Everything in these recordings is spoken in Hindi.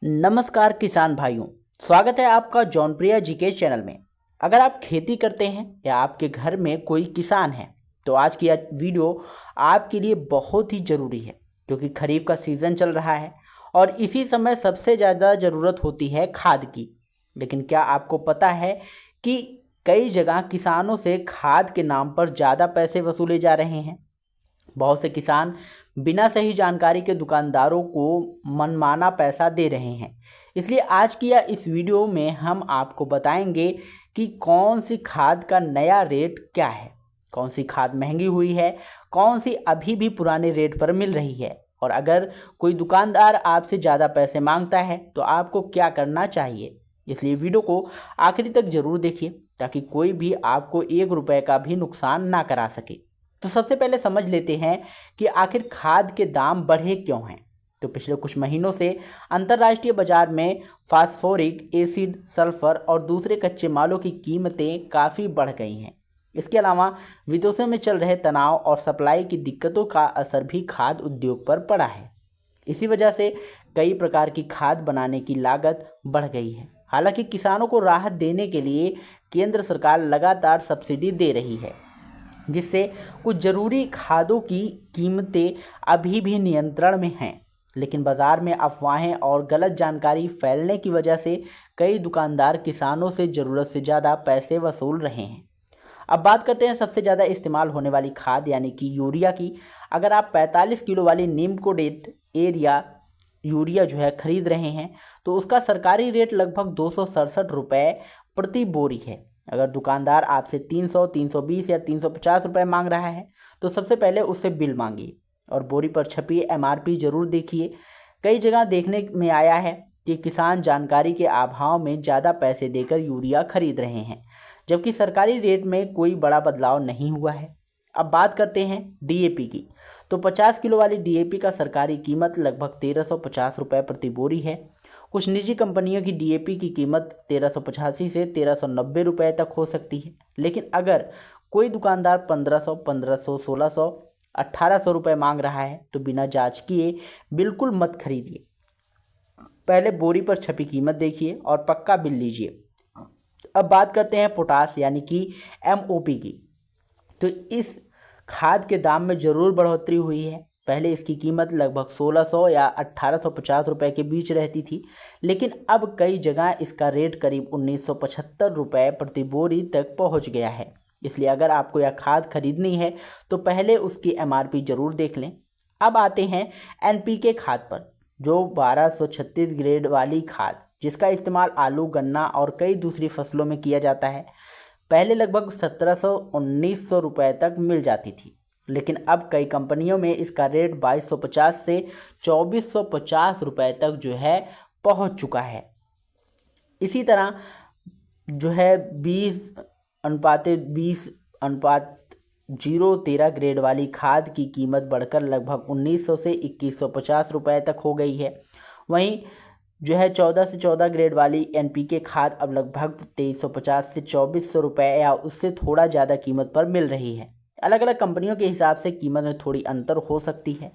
नमस्कार किसान भाइयों, स्वागत है आपका जौनप्रिया जीके चैनल में। अगर आप खेती करते हैं या आपके घर में कोई किसान है तो आज की यह वीडियो आपके लिए बहुत ही ज़रूरी है, क्योंकि खरीफ का सीज़न चल रहा है और इसी समय सबसे ज़्यादा ज़रूरत होती है खाद की। लेकिन क्या आपको पता है कि कई जगह किसानों से खाद के नाम पर ज़्यादा पैसे वसूले जा रहे हैं। बहुत से किसान बिना सही जानकारी के दुकानदारों को मनमाना पैसा दे रहे हैं। इसलिए आज की इस वीडियो में हम आपको बताएंगे कि कौन सी खाद का नया रेट क्या है, कौन सी खाद महंगी हुई है, कौन सी अभी भी पुराने रेट पर मिल रही है, और अगर कोई दुकानदार आपसे ज़्यादा पैसे मांगता है तो आपको क्या करना चाहिए। इसलिए वीडियो को आखिरी तक ज़रूर देखिए ताकि कोई भी आपको 1 रुपये का भी नुकसान ना करा सके। तो सबसे पहले समझ लेते हैं कि आखिर खाद के दाम बढ़े क्यों हैं। तो पिछले कुछ महीनों से अंतर्राष्ट्रीय बाजार में फास्फोरिक एसिड, सल्फर और दूसरे कच्चे मालों की कीमतें काफ़ी बढ़ गई हैं। इसके अलावा विदेशों में चल रहे तनाव और सप्लाई की दिक्कतों का असर भी खाद उद्योग पर पड़ा है। इसी वजह से कई प्रकार की खाद बनाने की लागत बढ़ गई है। हालांकि किसानों को राहत देने के लिए केंद्र सरकार लगातार सब्सिडी दे रही है, जिससे कुछ ज़रूरी खादों की कीमतें अभी भी नियंत्रण में हैं। लेकिन बाज़ार में अफवाहें और गलत जानकारी फैलने की वजह से कई दुकानदार किसानों से ज़रूरत से ज़्यादा पैसे वसूल रहे हैं। अब बात करते हैं सबसे ज़्यादा इस्तेमाल होने वाली खाद यानी कि यूरिया की। अगर आप 45 किलो वाली नीमकोडेट एरिया यूरिया खरीद रहे हैं तो उसका सरकारी रेट लगभग 267 रुपये प्रति बोरी है। अगर दुकानदार आपसे 300, 320 या 350 रुपये मांग रहा है तो सबसे पहले उससे बिल मांगिए और बोरी पर छपी एमआरपी ज़रूर देखिए। कई जगह देखने में आया है कि किसान जानकारी के अभाव में ज़्यादा पैसे देकर यूरिया खरीद रहे हैं, जबकि सरकारी रेट में कोई बड़ा बदलाव नहीं हुआ है। अब बात करते हैं डीएपी की। तो 50 किलो वाली डीएपी का सरकारी कीमत लगभग 1350 रुपये प्रति बोरी है। कुछ निजी कंपनियों की डीएपी की कीमत 1385 से 1390 रुपये तक हो सकती है। लेकिन अगर कोई दुकानदार 1500, 1500, 1600, 1800 रुपये मांग रहा है तो बिना जांच किए बिल्कुल मत खरीदिए। पहले बोरी पर छपी कीमत देखिए और पक्का बिल लीजिए। अब बात करते हैं पोटास यानी कि एमओपी की। तो इस खाद के दाम में ज़रूर बढ़ोतरी हुई है। पहले इसकी कीमत लगभग 1600 या 1850 रुपये के बीच रहती थी, लेकिन अब कई जगह इसका रेट करीब 1975 रुपये प्रति बोरी तक पहुंच गया है। इसलिए अगर आपको यह खाद खरीदनी है तो पहले उसकी एमआरपी ज़रूर देख लें। अब आते हैं एनपीके खाद पर, जो 1236 ग्रेड वाली खाद, जिसका इस्तेमाल आलू, गन्ना और कई दूसरी फसलों में किया जाता है। पहले लगभग 1700-1900 रुपये तक मिल जाती थी, लेकिन अब कई कंपनियों में इसका रेट 2250 से 2450 रुपये तक पहुंच चुका है। इसी तरह 20:20:013 ग्रेड वाली खाद की कीमत बढ़कर लगभग 1900 से 2150 रुपये तक हो गई है। वहीं 14 से 14 ग्रेड वाली एनपीके खाद अब लगभग 2350 से 2400 रुपये या उससे थोड़ा ज़्यादा कीमत पर मिल रही है। अलग अलग कंपनियों के हिसाब से कीमत में थोड़ी अंतर हो सकती है।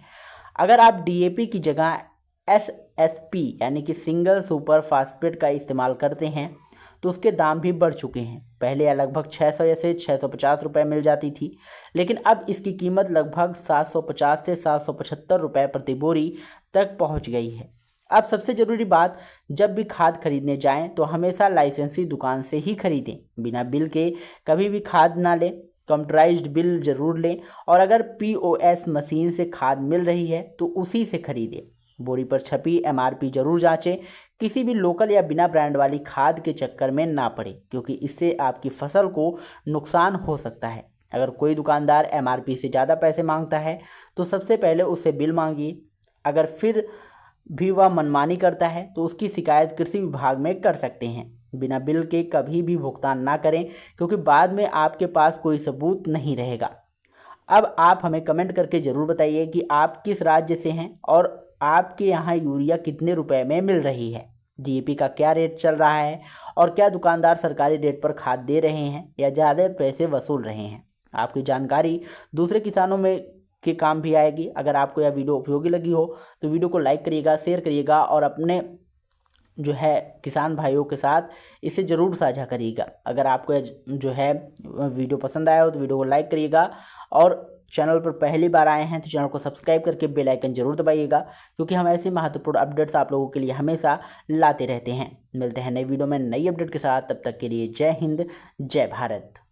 अगर आप डीएपी की जगह एसएसपी यानी कि सिंगल सुपर फास्फेट का इस्तेमाल करते हैं तो उसके दाम भी बढ़ चुके हैं। पहले यह लगभग 600 से 650 रुपये मिल जाती थी, लेकिन अब इसकी कीमत लगभग 750 से 775 रुपये प्रति बोरी तक पहुंच गई है। अब सबसे ज़रूरी बात, जब भी खाद खरीदने जाएं तो हमेशा लाइसेंसी दुकान से ही खरीदें। बिना बिल के कभी भी खाद ना लें। कंप्यूटराइज्ड बिल ज़रूर लें और अगर पीओएस मशीन से खाद मिल रही है तो उसी से खरीदें। बोरी पर छपी एमआरपी ज़रूर जांचें। किसी भी लोकल या बिना ब्रांड वाली खाद के चक्कर में ना पड़े, क्योंकि इससे आपकी फसल को नुकसान हो सकता है। अगर कोई दुकानदार एमआरपी से ज़्यादा पैसे मांगता है तो सबसे पहले उससे बिल मांगिए। अगर फिर भी वह मनमानी करता है तो उसकी शिकायत कृषि विभाग में कर सकते हैं। बिना बिल के कभी भी भुगतान ना करें, क्योंकि बाद में आपके पास कोई सबूत नहीं रहेगा। अब आप हमें कमेंट करके ज़रूर बताइए कि आप किस राज्य से हैं और आपके यहाँ यूरिया कितने रुपए में मिल रही है, डीएपी का क्या रेट चल रहा है और क्या दुकानदार सरकारी रेट पर खाद दे रहे हैं या ज़्यादा पैसे वसूल रहे हैं। आपकी जानकारी दूसरे किसानों में के काम भी आएगी। अगर आपको यह वीडियो उपयोगी लगी हो तो वीडियो को लाइक करिएगा, शेयर करिएगा और अपने जो है किसान भाइयों के साथ इसे ज़रूर साझा करिएगा। अगर आपको जो है वीडियो पसंद आया हो तो वीडियो को लाइक करिएगा, और चैनल पर पहली बार आए हैं तो चैनल को सब्सक्राइब करके बेल आइकन जरूर दबाइएगा, क्योंकि हम ऐसे महत्वपूर्ण अपडेट्स आप लोगों के लिए हमेशा लाते रहते हैं। मिलते हैं नई वीडियो में नई अपडेट के साथ, तब तक के लिए जय हिंद, जय भारत।